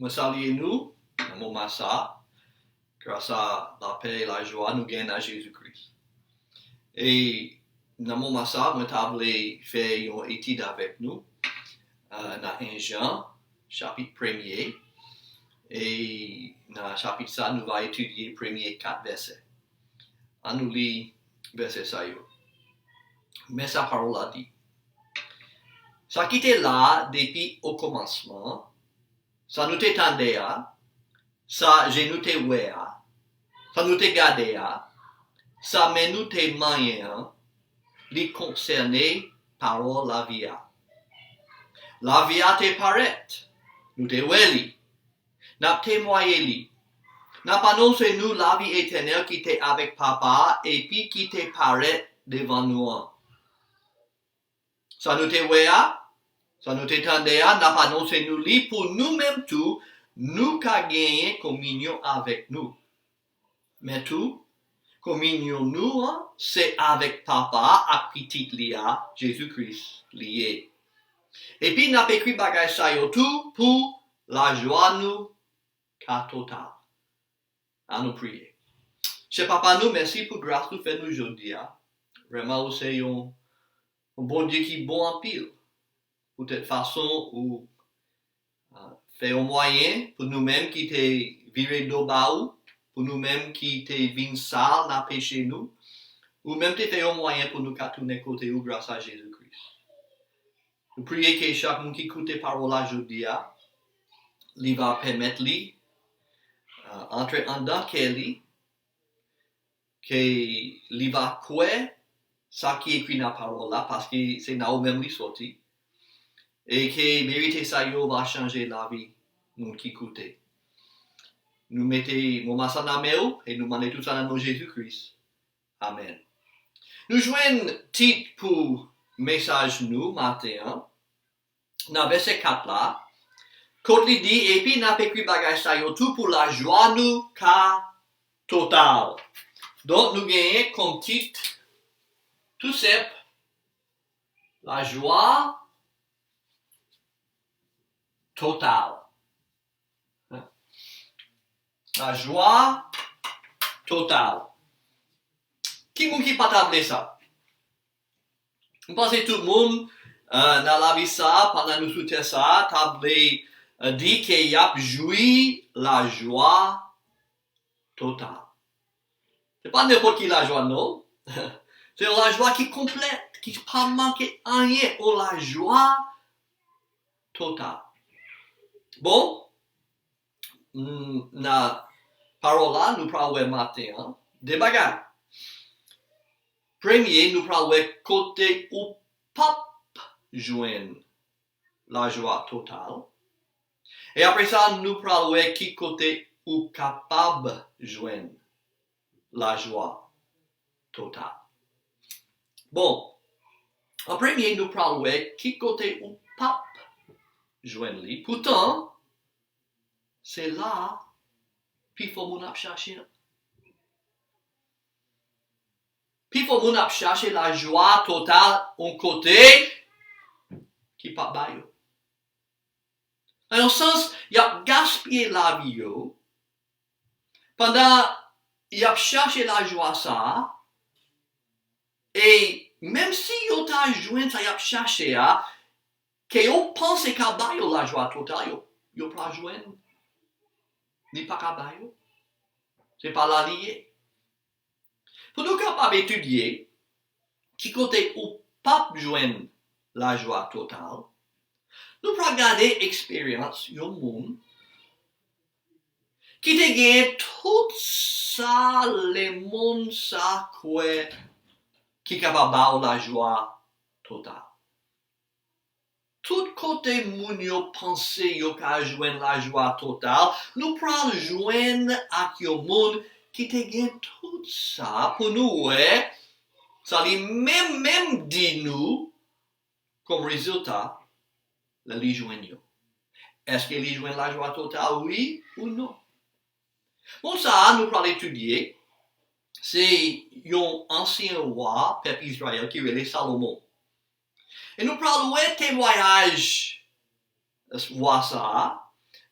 Saluez-nous, mon massa, grâce à la paix et la joie, nous gagnons à Jésus-Christ. Et dans mon massa, nous avons fait une étude avec nous dans 1 Jean, chapitre 1er. Et dans le chapitre ça, nous allons étudier les premiers 4 versets. On nous lit verset ça. Mais sa parole a dit. Ça qui était là depuis au commencement, ça nous t'étendait, ça je nous t'ai oué, ça nous t'ai gardé, ça mais nous t'ai manié, les concerné parole la vie. La vie t'est paraît, nous t'ai oué, n'a témoigné li, n'a pas annoncé nous la vie éternelle qui t'est avec papa et puis qui t'est paraît devant nous. Ça nous t'ai oué, ça nous t'étendait, n'a pas annoncé nous li pour nous-mêmes tout, nous qu'a gagné communion avec nous. Mais tout, communion nous, c'est avec papa, à petit lia, Jésus-Christ lié. Et puis, n'a pas écrit bagay ça yo tout pour la joie nous, qu'à total. À nous prier. Chez papa nous, merci pour grâce nous fait nous aujourd'hui. Vraiment, c'est un bon Dieu qui est bon en pile. Pour cette façon où fait un moyen pour nous-mêmes qui t'es viré d'eau baou, pour nous-mêmes qui t'es vin sale, n'a péché nous, ou même t'es fait un moyen pour nous qu'à tourner côté ou grâce à Jésus-Christ. Nous prions que chaque monde qui écoute tes paroles aujourd'hui, il va permettre lui entrer en dedans qu'il va croire ça qui est écrit dans la parole là, parce que c'est là où même lui sorti. Et que vérité ça va changer la vie nous qui écoute. Nous mettons mon massa dans la et nous demandons tout ça dans le nom de Jésus-Christ. Amen. Nous jouons titre pour message nous matin. Dans verset 4 là. Quand il dit et puis n'a pas écrit bagage ça tout pour la joie nous qu'à total. Donc nous gagnons comme titre tout simple la joie totale. La joie totale. Qui m'a pas tablé ça? Je pense que tout le monde dans la vie ça, pendant nous soutenir ça, tablé dit qu'il a joui la joie totale. C'est pas n'importe qui la joie, non? C'est la joie qui complète, qui ne pas manquer rien, ou la joie totale. Bon, na parole là, nous parlons matin, des bagages. Premier, nous parlons côté où pape joigne la joie totale. Et après ça, nous parlons qui côté où capable joigne la joie totale. Bon, en premier, nous parlons qui côté où pape joigne lui. Pourtant, c'est là, puis il faut nous chercher. Puis il faut nous chercher la joie totale en côté qui pas baillot. Dans le sens, il a gaspillé la vie, pendant il a cherché la joie ça, et même si il a joint ça, il a cherché, que on pense qu'il a baillot la joie totale, il pas joindre. Ni pas cabayo. C'est pas la liée. Pour nous capables d'étudier, qui côté où pape joigne la joie totale, nous pouvons regarder l'expérience du monde qui te gagne tout ça, le monde ça, qui est capable de la joie totale. Tout côté moun yo pense yo ka joindre la joie totale, nous pral joindre ak yo moun qui te gen tout ça pour nous ça li même dit nous comme résultat la li joindre yo. Est-ce que li joindre la joie totale oui ou non? Bon ça nous pral étudier c'est un ancien roi peuple Israël qui relait Salomon. Et nous parlons de témoignage, voir ça,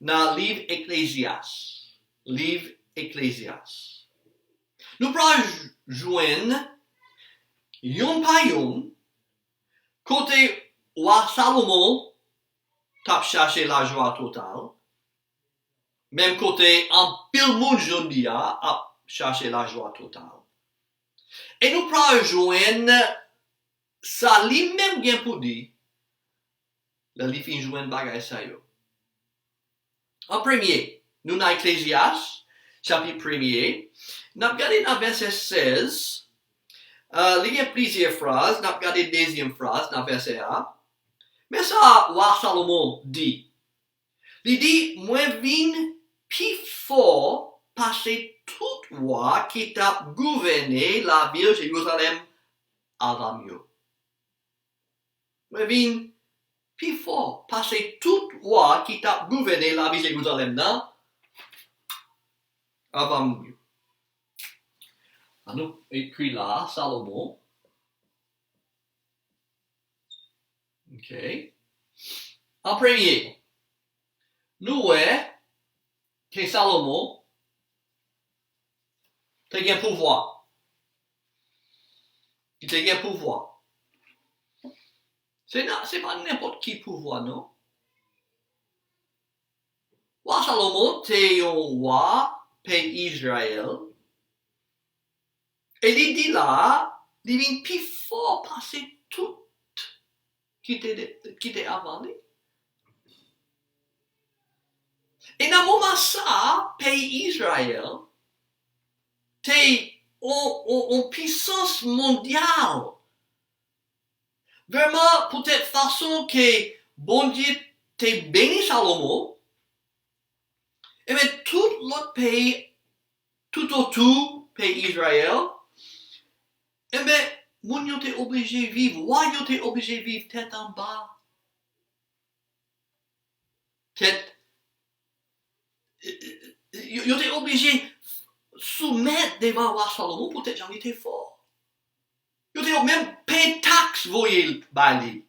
dans le livre Ecclésias. Livre Ecclésias. Nous prenons joindre yon pa yon, côté roi Salomon, t'a cherché la joie totale. Même côté, en pile monde jodi a cherché la joie totale. Et nous prenons joindre ça lui-même bien pour dire, le li fin joindre bagay sa yo. En premier, nous dans Ecclésias, chapitre 1er, nous avons regardé dans verset 16, il y a plusieurs phrases, nous avons regardé la deuxième phrase dans verset 1. Mais ça, roi Salomon dit. Il dit, moi vin plus fort passer toute roi qui t'a gouverné la ville de Jérusalem avant mieux. Moi vin plus fort passer toute roi qui t'a gouverné la ville de Jérusalem avant mieux. Nous écrit là, Salomon. Ok. En premier, nous voyons que Salomon a un pouvoir. Il a un pouvoir. C'est pas n'importe qui pouvoir, non? Roi Salomon, c'est un roi pays Israël. Et il dit là, il vient plus fort passer tout qui était avant lui. Et dans le moment ça, pays Israël, t'es en puissance mondiale. Vraiment, peut-être façon que bon Dieu t'es béni Salomon, et bien tout l'autre pays, tout autour, pays Israël, et bien, mon yo t'es obligé de vivre, roi yo t'es obligé de vivre tête en bas. Tête, yo t'es obligé de soumettre devant roi Salomon, peut-être j'en étais fort. Yo t'es même payer taxe, voyez, bali.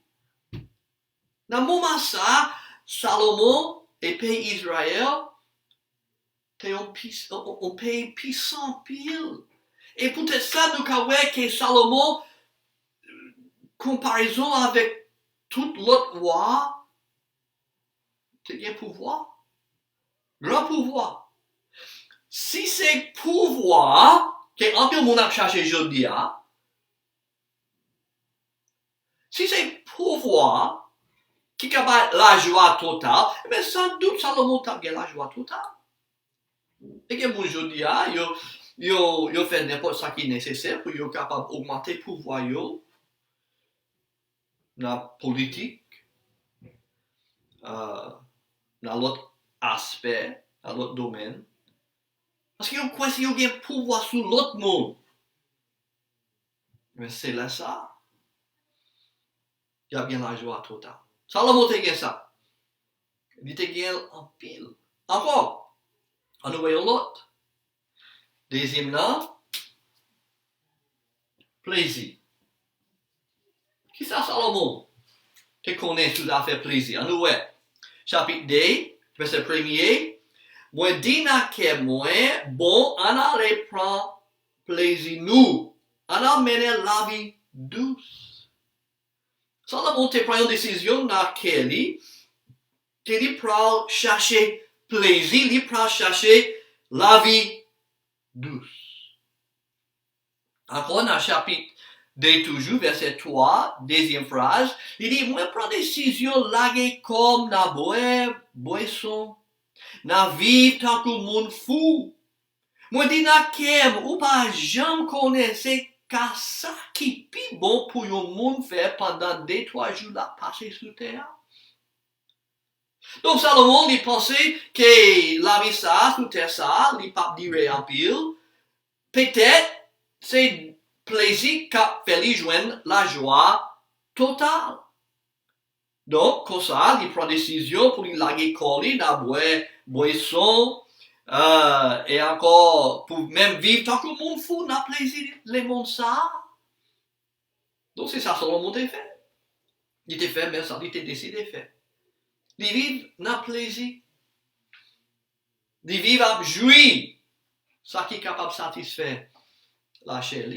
Dans le moment ça, Salomon et pays Israël, on paye puissant pile. Et peut-être ça, nous avons que Salomon, comparaison avec tout l'autre roi, c'est un pouvoir. Grand pouvoir. Si c'est pouvoir, qu'un peu mon a cherché aujourd'hui, si c'est pouvoir, qui a la joie totale, mais sans doute Salomon a la joie totale. Et que mon aujourd'hui, yo fait n'importe ce qui est nécessaire pour yo capable d'augmenter le pouvoir yo dans la politique, dans l'autre aspect, dans l'autre domaine. Parce que yo croit si yo a un pouvoir sur l'autre monde. Mais c'est là ça. Il y a bien la joie totale. Salomon te gagne ça. Il te gagne en pile. Encore, on voit l'autre. Deuxième nom, plaisir. Qui ça Salomon? te connais tout à fait plaisir. Nous, chapitre 2, verset 1er. Moi, dis que moi, bon, on allait prendre plaisir nous. On a mené la vie douce. Salomon te prend une décision dans laquelle il prend chercher plaisir, il prend chercher la vie douce. Encore dans le chapitre 2, toujours, verset 3, deuxième phrase, il dit, moi, prends décision laguer comme na boisson, na vivre tant que le monde fou. Moi, dis na kem, ou pas jamais connaissez qu'à ça qui est bon pour un monde faire pendant 2-3 jours là, passer sur terre. Donc, Salomon, il pensait que la vie ça, sur terre ça, il pas dire en pile. Peut-être, c'est plaisir qu'a fait lui joindre la joie totale. Donc, comme ça, il prend décision pour lui laguer coller dans boisson, et encore, pour même vivre tant que le monde fou n'a plaisir, les mondes ça. Donc, c'est ça, Salomon t'a fait. Il t'a fait, mais ça, il t'a décidé de faire. Il vit n'a plaisir. Di vivre à jouir. Ça qui est capable de satisfaire la chair.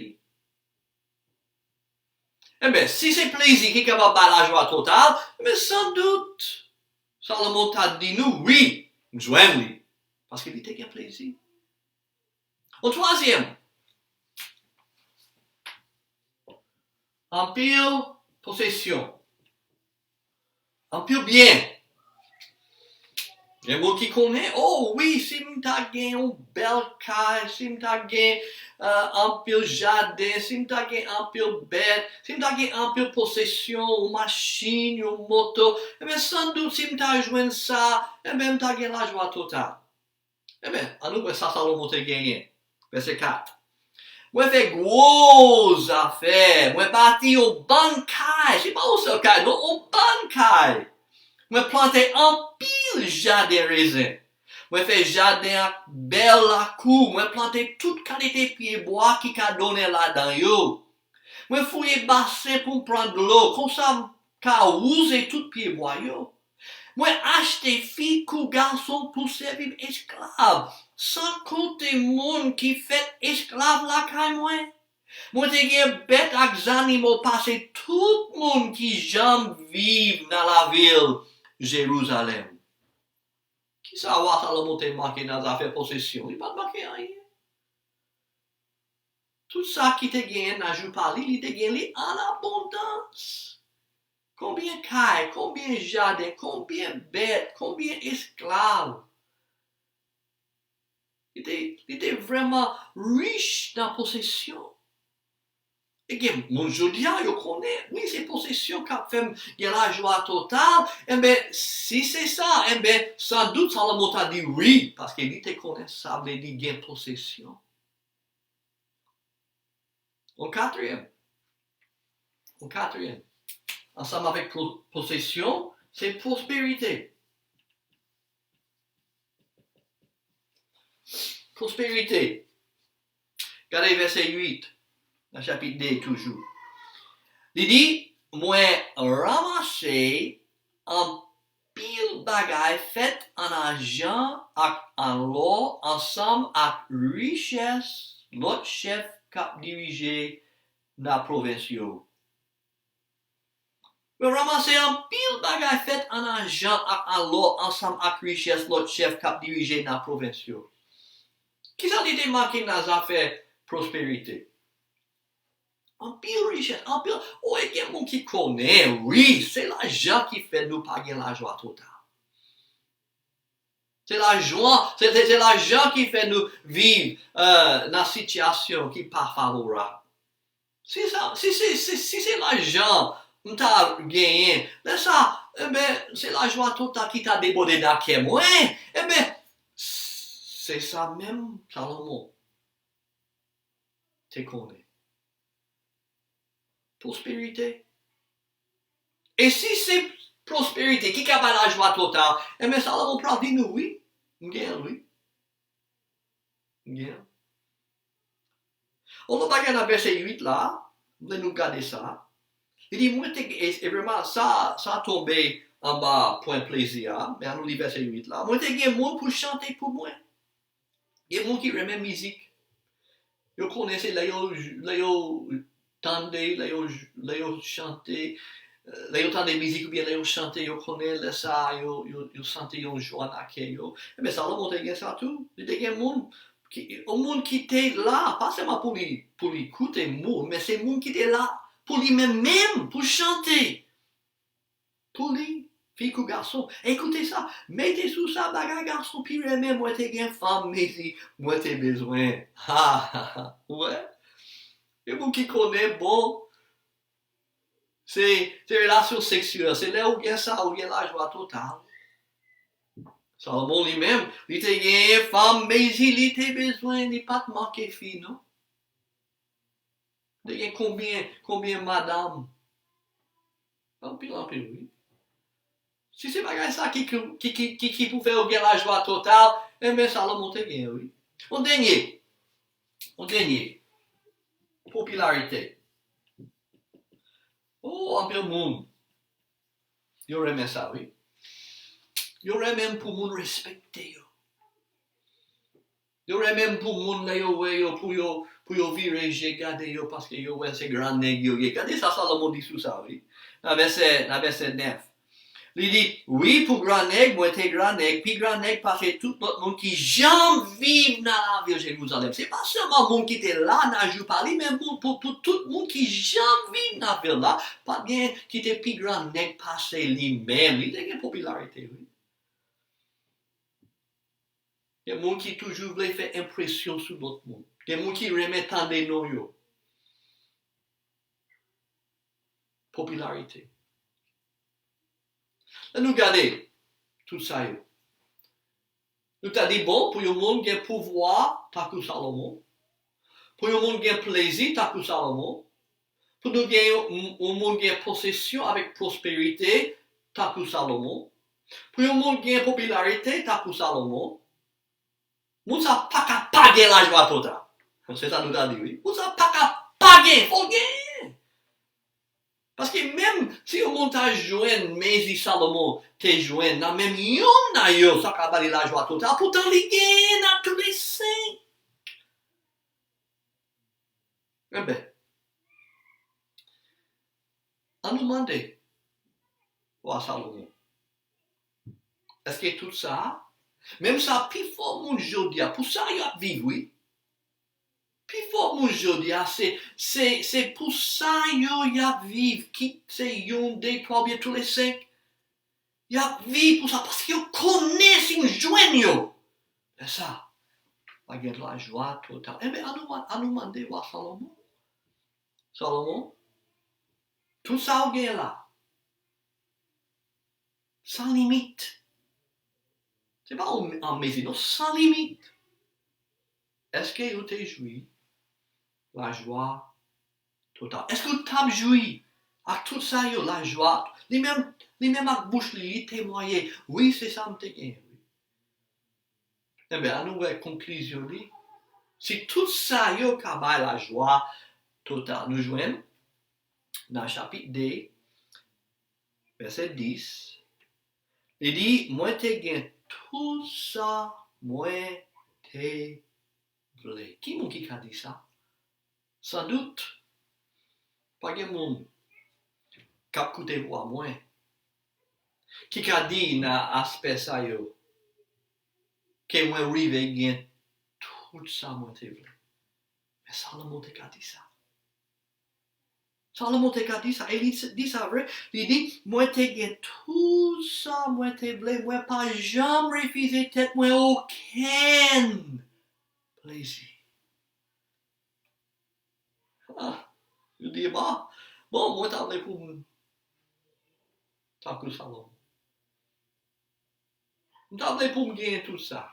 Eh bien, si c'est plaisir qui est capable de la joie totale, mais sans doute, Salomon t'a dit nous, oui, nous aimons, parce qu'il était un plaisir. Au troisième, en pile possession, en pile bien. Il y a des gens qui connaissent, oh oui, si m'ta gagné une belle caille, si m'ta gagné un pile jardin, si m'ta gagné un pile bête, si m'ta gagné un pile possession, une machine, une moto, eh bien sans doute si m'ta joué ça, eh bien m'ta gagné la joie totale. Eh bien, à nous, ça Salomon t'a gagné. Verset 4. Moi fait grosse affaire, moi bâti une bonne caille, c'est pas une seule caille, non, une bonne caille. Moi planté un pile jardin raisin. Moi fait jardin belle la cour. Moi planté toute qualité pied bois qui a donné là-dedans yo. Moi fouillé bassin pour prendre de l'eau. Comme ça, qu'a usé tout pied bois yo. Moi acheté fille ou garçon pour servir esclave. Sans compter monde qui fait esclave la caille moi. Moi te gen bête ak animaux passer tout monde qui jamais vive dans la ville. Jérusalem. Qui ça va Salomon te marqué dans les affaires possession? Il n'a pas marqué rien. Tout ça qui te gagne n'ajoute pas, il te gagne en abondance. Combien de cailles, combien de jardins, combien de bêtes, combien d'esclaves. Il était vraiment riche dans la possession. Et bien, mon jodia, je connais, oui, c'est possession qui fait la joie totale. Eh bien, si c'est ça, eh bien, sans doute, Salomon t'a dit oui, parce qu'il te connaît ça, veut dire gain possession. Au quatrième, ensemble avec possession, c'est prospérité. Prospérité. Regardez verset 8. Dans le chapitre 2 toujours. Il dit, moi ramasser un pile bagay fait en argent et en l'or ensemble avec richesse l'autre chef qui dirigeait la province. Moi ramasser un pile bagay fait en argent et en l'or ensemble avec richesse l'autre chef qui dirigeait la province. Qui ça dit marqué dans les affaires prospérité? En pile richesse, en pile. Oh, il y a des gens qui connaissent, oui, c'est l'argent qui fait nous payer la joie totale. C'est l'argent, c'est l'argent qui fait nous vivre dans une situation qui n'est pas favorable. Si c'est l'argent que tu as gagné, mais ça, eh ben, c'est la joie totale qui t'a débordé dans le moi. Eh bien, c'est ça même, Salomon. Tu connais. Prospérité. Et si c'est prospérité qui a la joie totale, eh bien, Salomon prend dit nous, oui. Oui. On va regarder dans verset 8 là, vous nous garder ça. Il dit, moi, et vraiment, ça a tombé en bas, point plaisir, mais on nous lit verset 8 là. Moi, il y a des gens pour chanter pour moi. Il y a des gens qui aiment la musique. Vous connaissez, là, ils tendez, là, ils chanter. Là, ils entendent des musiques ou bien là, ils chantent, ils connaissent ça, ils sentent, ils jouent en accueil. Mais ça, là, on a ça tout. Il y a des gens qui étaient là, pas seulement pour écouter mots, mais c'est des gens qui étaient là pour lui-même, pour chanter. Pour lui, fille ou garçon. Écoutez ça, mettez sous ça, bagarre garçon, puis même, moi, t'es bien femme, mais moi, t'es besoin. Ouais. Et vous qui connaissez, bon, c'est relation sexuelle, c'est là où il y a ça, où il y a la joie totale. Salomon lui-même, il était gagné femme, mais il était besoin, il n'est pas de manquer fille, non? Il y a combien madame? En pile, oui. Si c'est pas ça qui pouvait faire la joie totale, eh bien, Salomon était gagné, oui. On dernier. Popularité. Oh, un peu de monde. Il aurait aimé ça, oui. Il aurait même pour monde respecter. Yo même pour moun là yo ouais yo pour yo virer j'ai gardé yo parce que yo ouais c'est grand nèg yo regardez ça Salomon dit sous ça oui dans verset 9 il dit oui pour grand nèg moi t'es grand nèg puis grand nèg parce que tout l'autre monde qui jamais vive dans la ville Jérusalem c'est pas seulement monde qui était là dans jour parler mais pour tout le monde qui jamais vive dans la ville là pas bien qui était plus grand nèg passé lui-même il a une popularité oui. Il y a des gens qui toujours veulent faire impression sur d'autres monde. Il y a des gens qui remettent en des noms. Popularité. Là, nous regardons tout ça. Nous t'as dit, bon, pour le monde qui a pouvoir, t'as que Salomon. Pour le monde qui a plaisir, t'as que Salomon. Pour nous gagner un monde qui a possession avec prospérité, t'as que Salomon. Pour le monde qui a popularité, t'as que Salomon. Moun sa pas qu'à paguer la joie totale. C'est ça nous a dit, oui. Moun sa pas qu'à paguer, faut gagner. Parce que même si on monte à joindre, mais si Salomon te joindre, dans même yon na yo, ça qu'à paguer la joie totale, pourtant les gagne dans tous les saints. Eh ben, on nous demande, à Salomon, est-ce que tout ça, même ça, plus fort mon jodi, pour ça, il y a vivre, oui. Plus fort mon jodi, c'est pour ça, il y a vivre, qui c'est yon, deux, trois, bien tous les cinq. Il y a vivre pour ça, parce qu'ils connaissent une joigne. C'est ça. Il y a de la joie totale. Eh bien, on nous demande, à Salomon. Salomon, tout ça, on est là. Sans limite. C'est pas en mesure, non, sans limite. Est-ce que vous t'es joui la joie totale? Est-ce que tu as joui à tout ça, la joie? Les mêmes avec bouche, les témoigner. Oui, c'est ça, me t'es. Eh bien, à nouvelle conclusion, si tout ça, yo, kabay la joie totale, nous jouons dans le chapitre 2, verset 10. Il dit, moi t'es gain tout ça, moi t'es vle. Qui mon qui a dit ça? Sans doute, pas de monde qui a écouté voix moi. Qui a dit dans aspect ça yo, que moi rive gain tout ça, moi t'es vle. Mais Salomon t'a dit ça. Salomon t'a dit ça, et il dit ça vrai. Il dit, moi t'es gain tout ça, moi t'es vle, moi pas jamais refusé tête, moi aucun plaisir. Ah, je dis, bah, bon, moi t'as pour t'as que Salomon. T'as pour me gagner tout ça.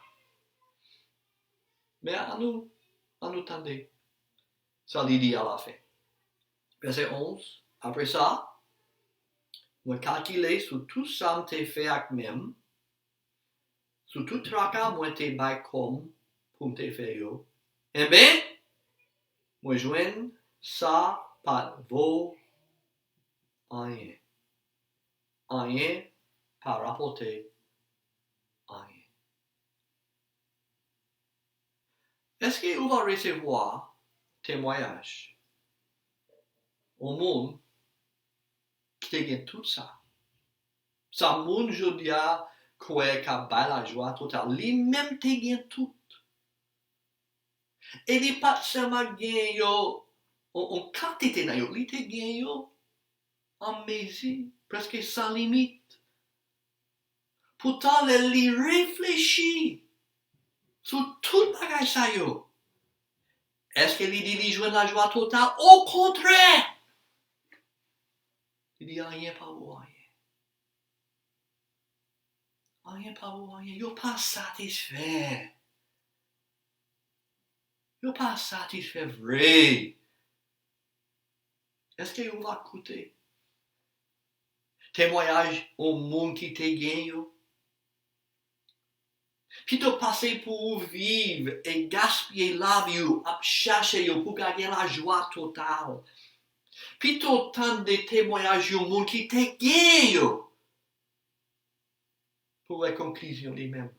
Mais à nous tendez. Ça lui dit à la fin. Verset 11. Après ça, moi calculer sur tout ça me t'ai fait avec même, sur tout tracas moi t'ai bail comme pour me t'ai fait yo. Eh bien, moi joigne ça pas vaut rien. Rien par rapporter rien. Est-ce que vous allez recevoir témoignage au monde qui te gagne tout ça? Ça monde je dis à quoi qu'a la joie totale, lui-même te gagne tout. Et il pas seulement gagne yo en quantité na yo, il te gagne yo en mesure, presque sans limite. Pourtant, il réfléchit sur tout bagage ça yo. Est-ce qu'il dit qu'il joue la joie totale? Au contraire! Il dit rien pas vous rien. Rien pas vous rien. Yo pas satisfait. Yo pas satisfait vrai. Est-ce que vous va écouter? Témoignage au monde qui te gagne. Puis tu passer pour vivre et gaspiller la vie, à chercher pour gagner la joie totale. Puis tu entends des témoignages au monde qui te gagne. Pour la conclusion lui-même,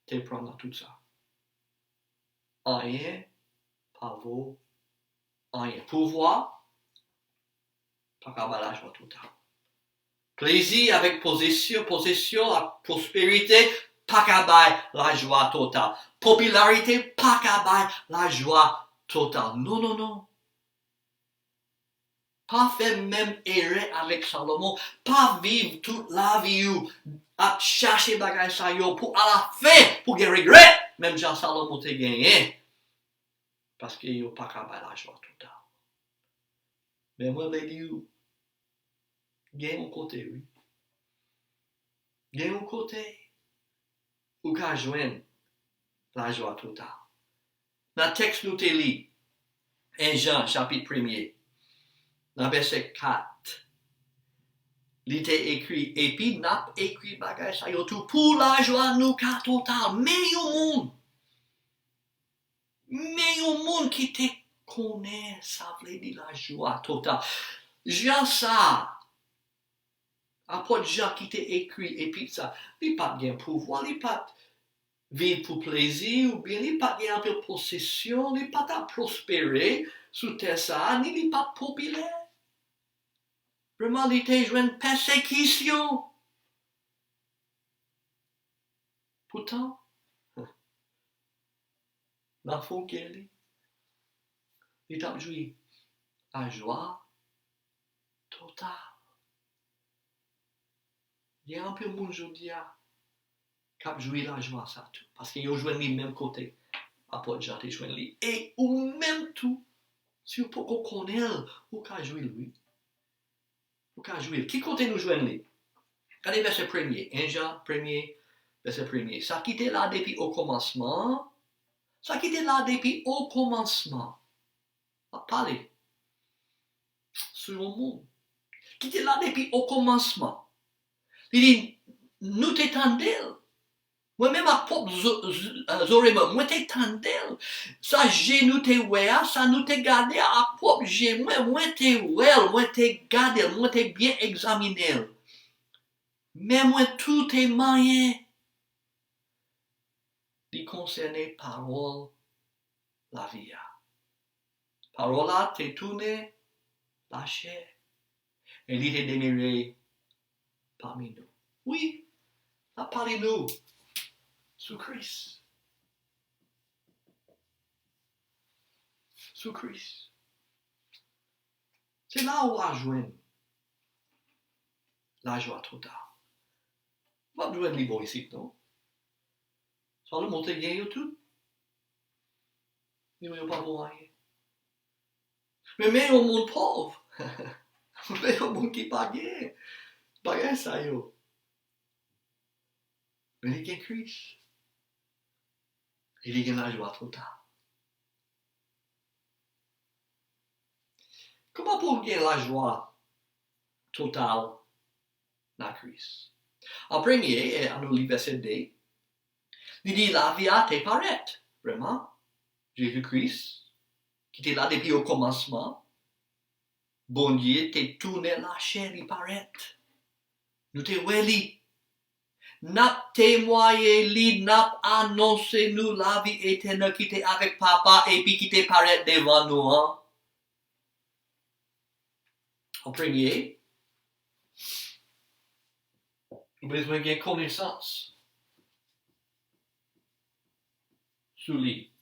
tu prends tout ça. rien, pas vaut rien. Pouvoir, pas qu'à la joie totale. Plaisir avec possession, la prospérité, pas qu'à la joie totale. Popularité, pas qu'à la joie totale. Non, non, non. Pas faire même erreur avec Salomon. Pas vivre toute la vie à chercher bagay sa yo pour à la fin, pour qu'il regrette. Même Jean Salomon te gagné. Parce qu'il n'y a pas qu'à la joie totale. Mais moi, je dis, gagne mon côté, oui. Gagne mon côté. Ou qu'à joindre la joie totale. Dans le texte nous te lit, 1 Jean, chapitre 1er, dans verset 4, il était écrit, et puis n'a écrit bagay ça yo tout pour la joie nous ka total. Mais yon monde qui te connaît, ça veut dire la joie totale. Jean ça, après Jean qui t'a écrit, et puis ça, il n'a pas de pouvoir, il n'a pas vivre pour plaisir, ou bien il n'a pas de possession, il n'a pas de prospérer sous terre ça, ni il n'est pas populaire. Vraiment, il était joué une persécution. Pourtant, dans le fond qu'elle est, il t'a joué la joie totale. Il y a un peu de monde aujourd'hui qui a joué la joie ça tout. Parce qu'ils ont joué le même côté. Après, j'ai joué lui. Et ou même tout, si vous pouvez connaître, ou qu'a joué lui. Ou qu'a joué. Qui côté nous jouons lui? Regardez verset 1er. 1 Jean 1er, verset 1er. Ça qui était là depuis au commencement. Ça qui était là depuis au commencement. On va parler sur le monde. Qui était là depuis au commencement. Il dit, nous t'étendons. Moi-même, à propre zorema, moi t'étendons. Ça, j'ai nous t'es oué, ça nous t'es gardé à propre j'ai, moi t'es oué, moi t'es gardé, moi t'es bien examiné. Mais moi tout est moyen. Il concerne parole, la vie. Parole là, t'es tourné, la chair. Et il est demeuré parmi nous. Oui, là parmi nous. Sous Christ. Sous Christ. C'est là où on joint la joie totale. On va joindre les beaux ici, non? Ça va monter bien tout. Il n'y a pas de moyen. Mais au monde pauvre. Mais au monde qui pas bien. Pas bien ça, yo. Mais il y a Christ. Il y a la joie totale. Comment pour gagner la joie totale dans Christ? En premier, à nous verset 2, il dit la vie a été paraître. Vraiment, Jésus-Christ, qui était là depuis au commencement, bon Dieu, t'es tourné la chair, il paraît. Nous t'es weli. N'a témoigné, li, n'a annoncé nous la vie éternelle qui était avec papa et puis qui t'est paraît devant nous. Hein? En premier, nous avons besoin de connaissance sur lui.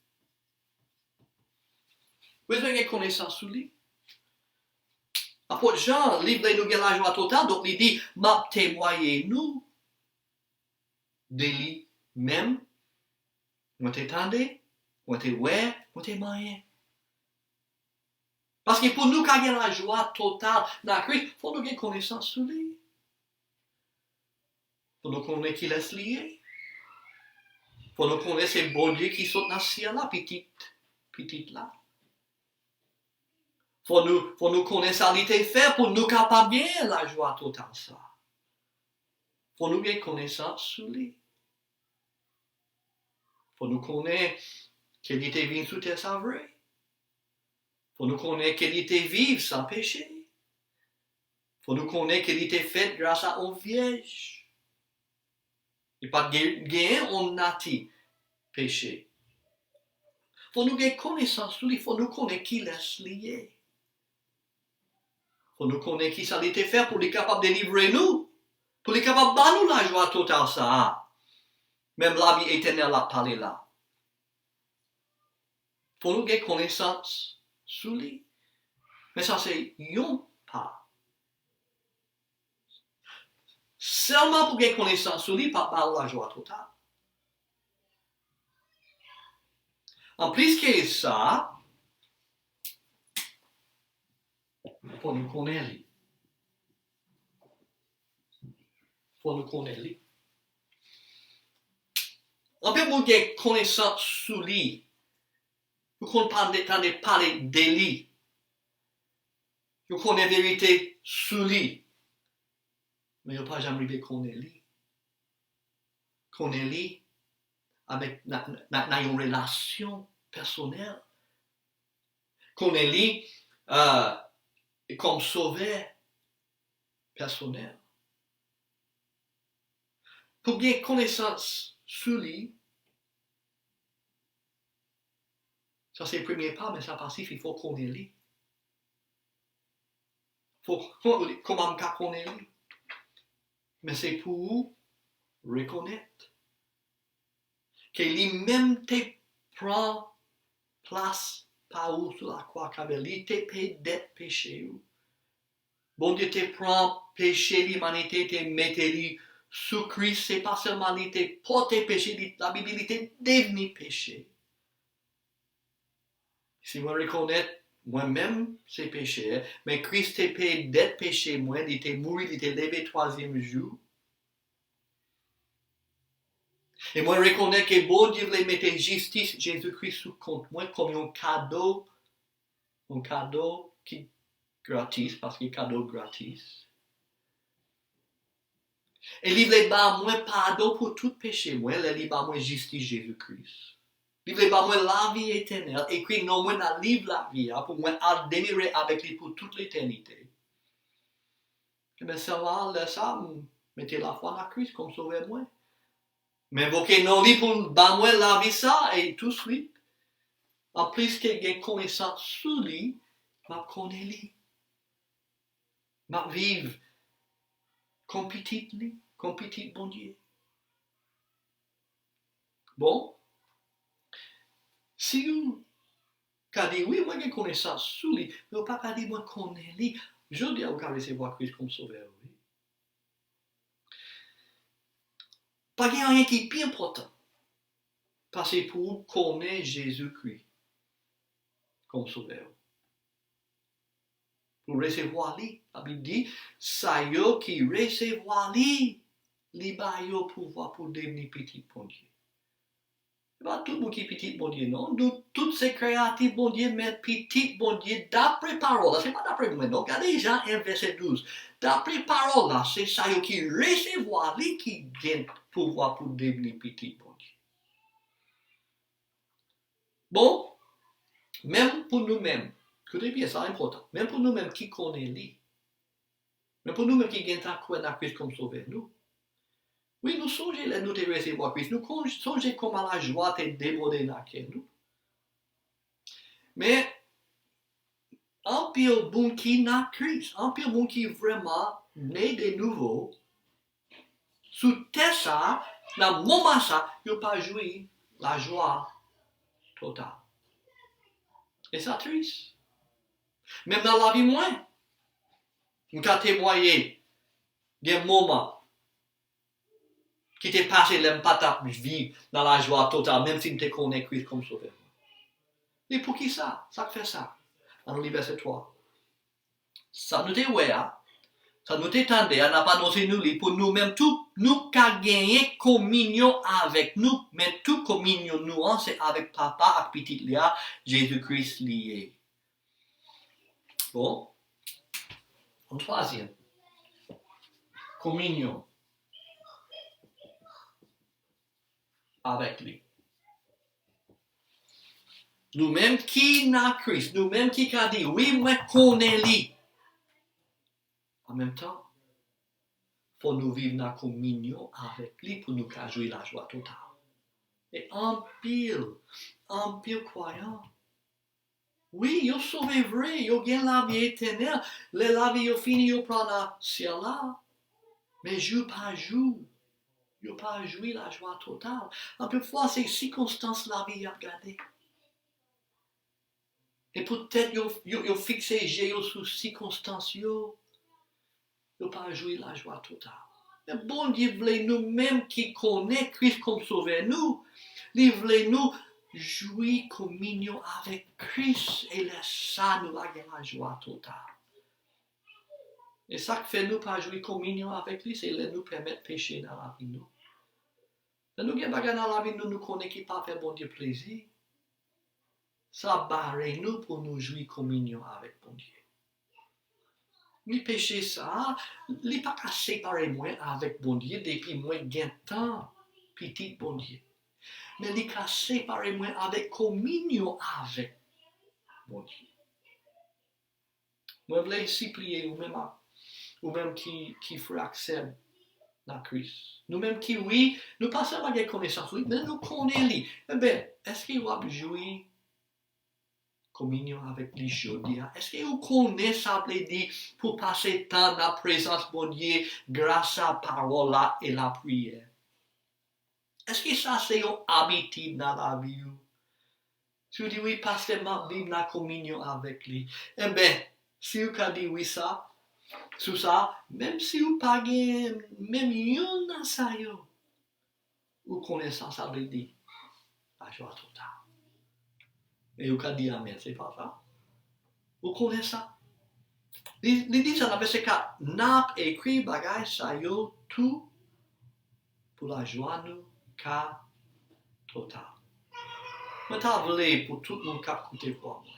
Vous avez besoin de connaissance sur lui. Apôtre Jean, livre nous la joie totale, donc il dit, m'a témoigné nous de lui même, moi t'étendez, moi t'es ouais, moi t'es moyen. Parce que pour nous, quand il y a la joie totale dans Christ, il faut nous avoir connaissance sur lui. Il faut nous connaître qui laisse lier. Il faut nous connaître ces bons dieux qui sont dans le ciel là, petite là. Il faut nous connaître ça qui était fait pour nous capables bien la joie totale ça. Il faut nous avoir connaissance sur lui. Il faut nous connaître qu'il était venu sous terre sans vrai. Il faut nous connaître qu'il était vivre sans péché. Il faut nous connaître qu'il était fait grâce à une vierge. Il n'y a pas de gain, on n'a pas péché. faut nous avoir connaissance sur lui, faut nous connaître qui laisse lié. Faut nous connaître qui ça l'était fait pour être capable de délivrer nous, pour être capable de nous la joie totale ça. Même la vie éternelle a parlé là. Faut nous avoir connaissance sur lui. Mais ça c'est yon pas. Seulement pour avoir connaissance sur lui, pas la joie totale. En plus que ça, faut nous connaître lui. Faut nous connaître lui. En plus, pour avoir connaissance sur lui, vous comprenez parler de lui. Vous connaissez la vérité sur lui. Mais vous ne pouvez pas jamais arriver à connaître lui. Connaître lui avec une relation personnelle. Connaître lui comme sauveur personnel. Pour bien connaissance sur lui, ça c'est le premier pas, mais ça passe, il faut connaître lui. Comment connaître lui? Mais c'est pour reconnaître que lui-même te prend place par où sur la croix, car il te paie d'être péché. Bon Dieu te prend péché, l'humanité te mette sous Christ, c'est pas seulement il te porte péché, la Bible il te devenu péché. Si moi reconnais moi-même ces péchés, mais Christ te paie d'être péché, moi, il te mort, il te levé troisième jour. Et moi, je reconnais que bon Dieu voulait mettre justice Jésus-Christ sous compte moi comme un cadeau qui est gratis, parce qu'il est cadeau gratis. Et il voulait pas moi pardon pour tout péché, moi, il voulait pas moi justice Jésus-Christ. Il voulait pas moi la vie éternelle, et puis non, moi, dans le livre la vie, pour moi, à demeurer avec lui pour toute l'éternité. Et bien, ça, mettez la foi dans Christ comme sauveur moi. Mais vous que non li pour ba moi la vie ça et tout de suite. En plus que j'ai connaissance sur lui, m'a connaît lui. M'a vivre comme petit bon Dieu. Bon, si vous avez dit oui, moi j'ai connaissance sur lui, mais vous pas dit moi connais lui. Je dis à vous recevoir Christ comme sauveur. Oui. Pas qu'il y a rien qui est plus important. Parce que pour vous connaître Jésus-Christ comme sauveur. Pour recevoir lui, la Bible dit, ça y est qui recevoir lui, li ba yo pouvoir pour devenir petit bon Dieu. Pas tout le monde qui est petit bon Dieu, non. Toutes ces créatifs bon Dieu mettent petit bon Dieu d'après parole. C'est pas d'après moi, non. Regardez Jean 1, verset 12. D'après parole, là, c'est ça y est qui recevoir lui qui gagne pouvoir pour devenir petit bon Dieu. Bon, même pour nous-mêmes, écoutez bien, c'est important. Même pour nous-mêmes qui connaissons lui, même pour nous-mêmes qui gagnons à croire dans Christ comme sauveur, nous. Oui, nous songeons là, nous te recevoir Christ. Nous songeons comment la joie te déborder dans nous. Mais, un pire bon qui n'a Christ, un pire bon qui vraiment né de nouveau, sous terre ça, dans le moment ça, il n'a pas joué la joie totale. Et ça triste. Même dans la vie, moi, nous avons témoigné des moments qui t'est passé l'empathie vivre dans la joie totale, même si tu te connais Christ comme sauveur. Et pour qui ça? Ça fait ça. Dans le verset 3. Ça nous dit, ouais, ça nous t'étendait, on n'a pas annoncé nous, pour nous-mêmes, tout, nous qu'à gagner communion avec nous, mais toute communion nous, c'est avec papa, avec petit Léa, Jésus-Christ lié. Bon. En troisième. Communion. Avec lui. Nous-mêmes qui n'a Christ, nous-mêmes qui a dit, oui, moi connais lui. En même temps, il faut nous vivre dans la communion avec lui pour nous jouer la joie totale. Et en pile croyant. Oui, yo sauvé vrai, yo gagne la vie éternelle. La vie yo fini, yo prend la ciel là. Mais jour par jour, yo pas joué la joie totale. Un peu fois, ces circonstances la vie a regardé. Et peut-être yo fixé yo sous circonstances yo pas joué la joie totale. Mais bon Dieu voulait nous-mêmes qui connaissons Christ comme sauveur nous, il voulait nous jouir communion avec Christ et ça nous a la joie totale. Et ça qui fait nous pas jouer communion avec lui, c'est de nous permettre de pécher dans la vie nous. Nous avons dans la vie nous connaissons qui pas fait bon Dieu plaisir. Ça barre nous pour nous jouir communion avec bon Dieu. Ni péché ça, il pas qu'à séparer moi avec bon Dieu depuis moi gain temps petit bon Dieu. Mais il qu'à séparer moi avec communion avec bon Dieu. Moi je voulais supplier ou même qui ferait accès dans Christ. Nous-mêmes qui oui, nous pas seulement des connaissances, oui, mais nous connaissons. Eh bien, est-ce qu'il va jouer communion avec les aujourd'hui? Est-ce que vous connaissez ça veut dire pour passer temps dans la présence de Dieu grâce à la parole et la prière? Est-ce que ça c'est une habitude dans la vie? Si vous dites oui, passer ma vie dans la communion avec lui, eh bien, si vous avez dit oui ça, sous ça, même si vous pas même yon dans ça, vous connaissez ça veut dire la joie totale. Et vous avez dit amen, c'est pas ça? Vous connaissez ça? Il dit ça dans le verset 4. N'a écrit bagay ça yo tout pour la joie nous ka total. Mais t'as voulu pour tout le monde qui a écouté pour moi.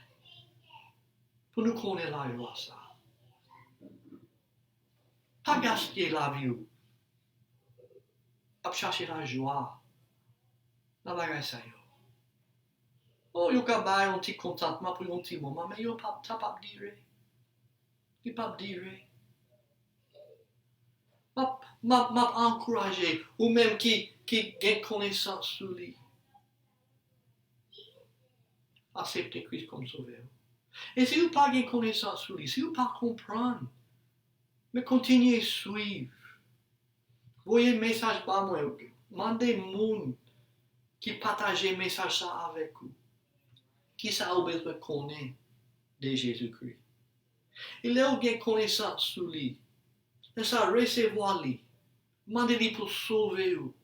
Pour nous connaître la joie ça. Pas gaspiller la vie. Pas chercher la joie. Dans bagay ça yo. Oh, yo ka bay un petit contentement pour un petit moment, mais yo pas dire. Il pas dire. M'a encouragé, ou même qui gagne connaissance sur lui. Acceptez Christ comme sauveur. Et si vous pas gagne connaissance sur lui, si vous pas comprendre, mais continuez à suivre. Voyez le message par moi, mandez moun qui partage le message ça avec vous. Qui ça a besoin de connaître de Jésus-Christ. Il a eu connaissance sur lui. Et ça recevoir lui. Mandez-lui pour sauver vous.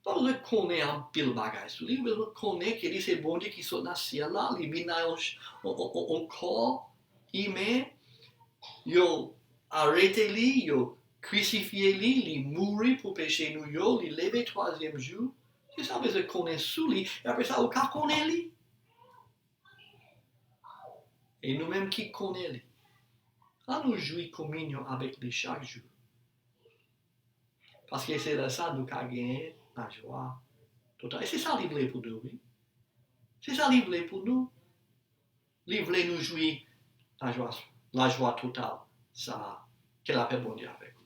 Pas besoin de connaître un pile bagage sur lui. Besoin de connaître qu'il c'est bon Dieu qui sont dans le ciel là. Il vient dans un corps humain. Il arrêté lui. Il crucifié lui. Il mourit pour pécher nous. Il levé le troisième jour. C'est ça besoin de connaître sur lui. Et après ça, on connaît lui. Et nous-mêmes qui connaissons lui. À nous jouir communion avec lui chaque jour. Parce que c'est de ça que nous avons gagné la joie totale. Et c'est ça qu'il voulait pour nous, oui. C'est ça qu'il voulait pour nous. Il voulait nous jouir la joie totale. Ça, qu'elle a fait bon Dieu avec nous.